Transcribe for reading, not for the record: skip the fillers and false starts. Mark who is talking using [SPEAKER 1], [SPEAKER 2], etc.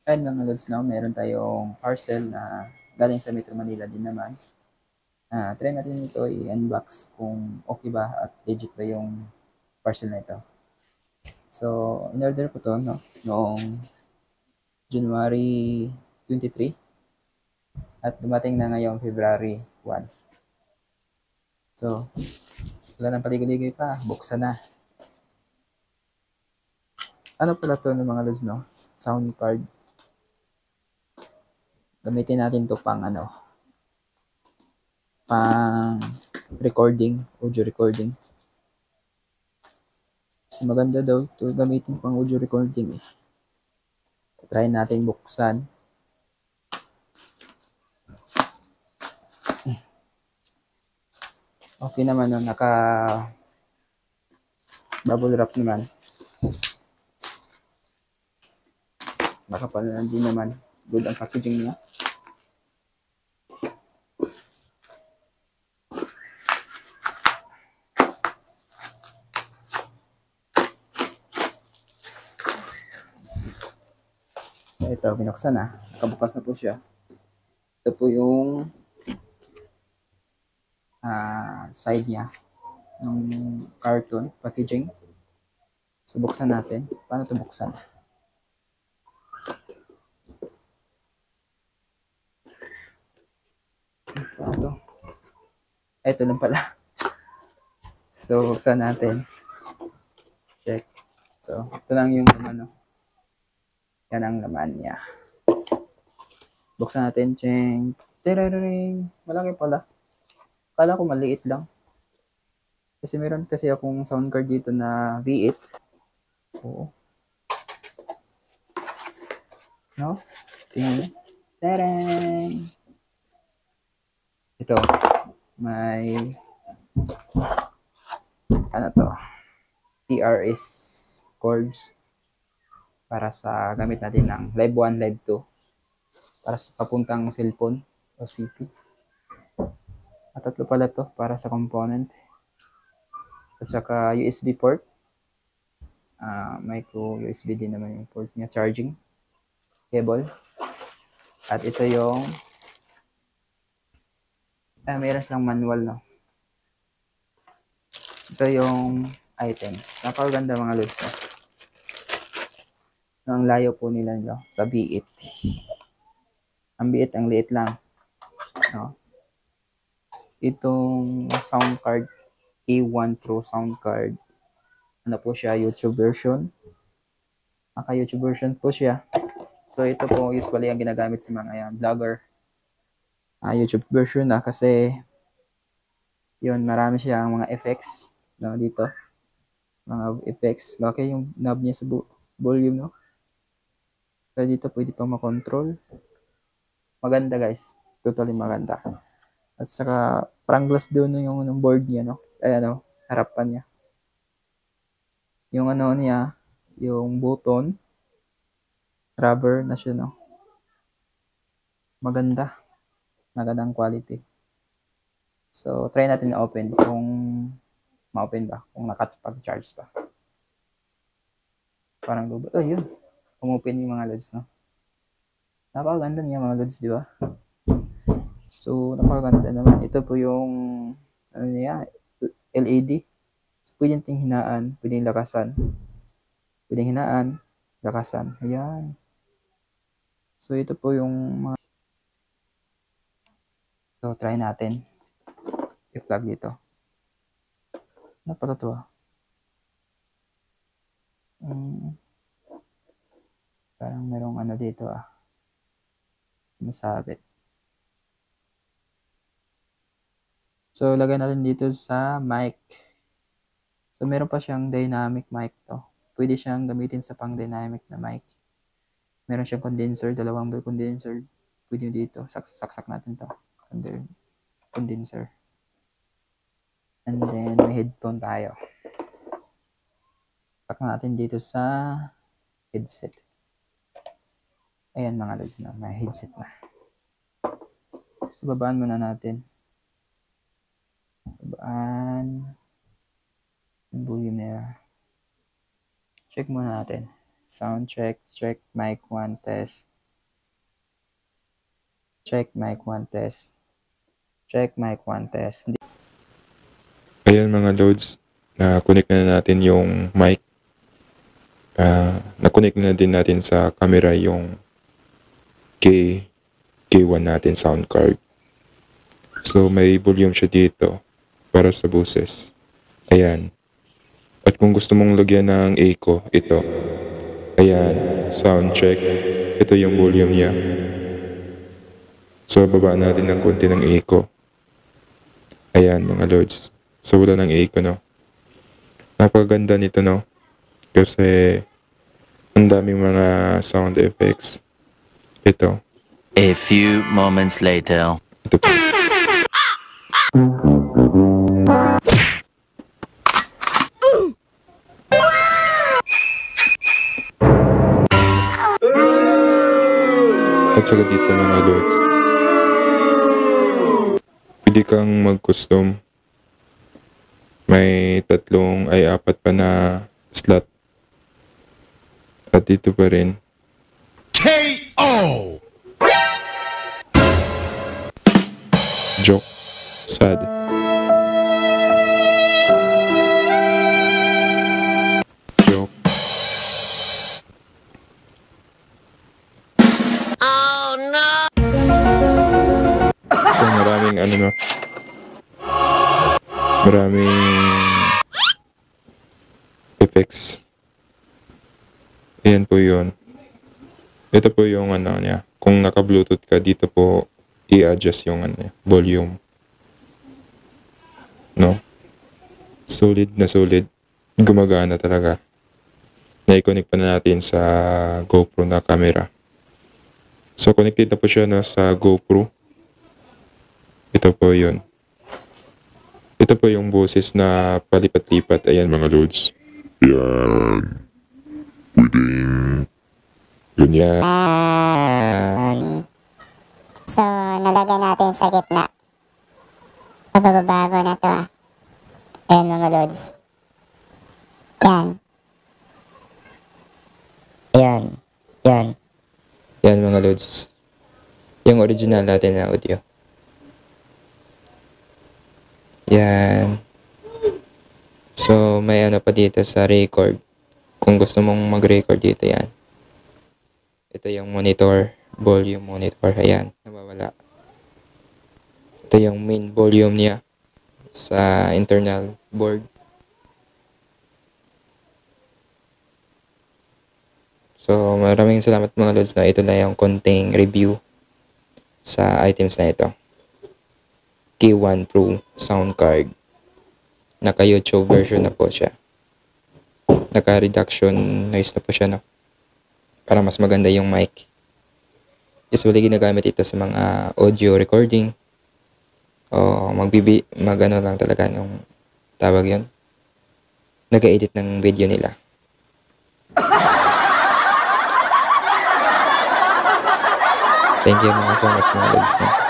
[SPEAKER 1] Ayan mga lods, no? Meron tayong parcel na galing sa Metro Manila din naman. Try natin ito i-unbox kung okay ba at legit ba yung parcel na ito. So, in-order ko to no, noong January 23 at dumating na ngayong February 1. So, wala nang paligoy-ligoy pa, buksan na. Ano pala to ng mga lods, no? Sound card. Gamitin natin to pang pang recording, audio recording. Kasi maganda daw ito gamitin pang audio recording eh. Try natin buksan. Okay naman no, naka bubble wrap naman. Makapal na din naman. Good ang packaging niya. So ito, binuksan na. Nakabukas na po siya. Ito po yung side niya ng carton packaging. So buksan natin. Paano ito buksan? Ito. Ito lang pala. So buksan natin. Check. So ito lang yung ano. Yan ang laman niya. Buksan natin. Cheng. Tiraring. Malaki pala. Kala ko maliit lang. Kasi meron kasi akong sound card dito na V8. Oo. No? Tingnan mo. Tarang! Ito. May ano to? PRS cords para sa gamit natin ng Live 1, Live 2 para sa papuntang cellphone o CP. At tatlo pala to para sa component. At saka USB port. Micro USB din naman yung port niya. Charging cable. At ito yung mayroon silang manual, no? Ito yung items. Napakaganda mga lods, no? Ang layo po nila, no? Sa B8. Ang B8, ang liit lang. No? Itong sound card, A1 Pro sound card. Ano po siya? YouTube version. Naka-YouTube version po siya. So, ito po usually ang ginagamit sa mga vlogger. YouTube version na kasi yun, marami siyang mga effects, no, dito. Mga effects. Laki yung knob niya sa volume, no? So, dito pwede pang makontrol. Maganda, guys. Totally maganda. At saka, parang glass doon yung board niya, no? Ay, harapan niya. Yung niya, yung button, rubber na siya, no? Maganda. Magandang quality. So, try natin na-open kung ma-open ba, kung nakapag-charge pa. Parang lubot. Oh, yun. Umopen yung mga LEDs, no? Napakaganda niya mga LEDs, di ba? So, napakaganda naman. Ito po yung, niya, LED. So, pwedeng hinaan, pwedeng lakasan. Pwedeng hinaan, lakasan. Ayan. So, ito po yung mga... So, try natin. I-plug dito. Napakatuwa. Parang merong dito masabit. So, lagay natin dito sa mic. So, meron pa siyang dynamic mic to. Pwede siyang gamitin sa pang dynamic na mic. Meron siyang condenser, dalawang condenser. Pwede dito. Saksak natin to. Condenser. And then, may headphone tayo. Saksak natin dito sa headset. Ayan mga lods na. May headset na. So, babaan muna natin. Babaan. Yung volume niya. Check muna natin. Sound check. Check. Mic 1 test. Check mic 1 test. Check mic 1 test.
[SPEAKER 2] Ayan mga loads, na-connect na natin yung mic. Na-connect na din natin sa camera yung K1 natin sound card. So may volume siya dito para sa boses. Ayan. At kung gusto mong lagyan ng echo, ito. Ayan, sound check. Ito yung volume niya. So baba natin ng konti ng echo. Ayan mga lords. So wala ng echo, no? Napakaganda nito, no? Kasi ang daming mga sound effects. Ito.
[SPEAKER 3] A few moments later.
[SPEAKER 2] Ito pa. At saka dito mga lords. Pwede kang mag-custom. May 4 pa na slot. At dito pa rin.
[SPEAKER 4] KO!
[SPEAKER 2] Joke. Sad. Joke.
[SPEAKER 4] Oh no!
[SPEAKER 2] So maraming no. Maraming effects. Ayan po yun. Ito po yung niya. Kung naka-Bluetooth ka, dito po i-adjust yung volume. No? Solid na solid. Gumagana talaga. Na-connect pa na natin sa GoPro na camera. So connected na po siya sa GoPro. Ito po yun. Ito po yung boses na palipat-lipat. Ayan mga loads. Yan. Pwedeng ganyan.
[SPEAKER 5] So, nalagay natin sa gitna. Pabago na to. Ayan mga loads. Yan.
[SPEAKER 1] Yan. Yan. Yan mga loads. Yung original natin na audio. Yan. So, may pa dito sa record. Kung gusto mong mag-record dito, yan. Ito yung monitor. Volume monitor. Ayan. Nawawala. Ito yung main volume niya sa internal board. So, maraming salamat mga loads na ito na yung konting review sa items na ito. K1 Pro sound card. Naka-YouTube version na po siya. Naka-reduction noise na po siya, no? Para mas maganda yung mic. Usually ginagamit ito sa mga audio recording. O mag-ano lang talaga nung tawag yun. Nag-edit ng video nila. Thank you mga so much mga lods, no?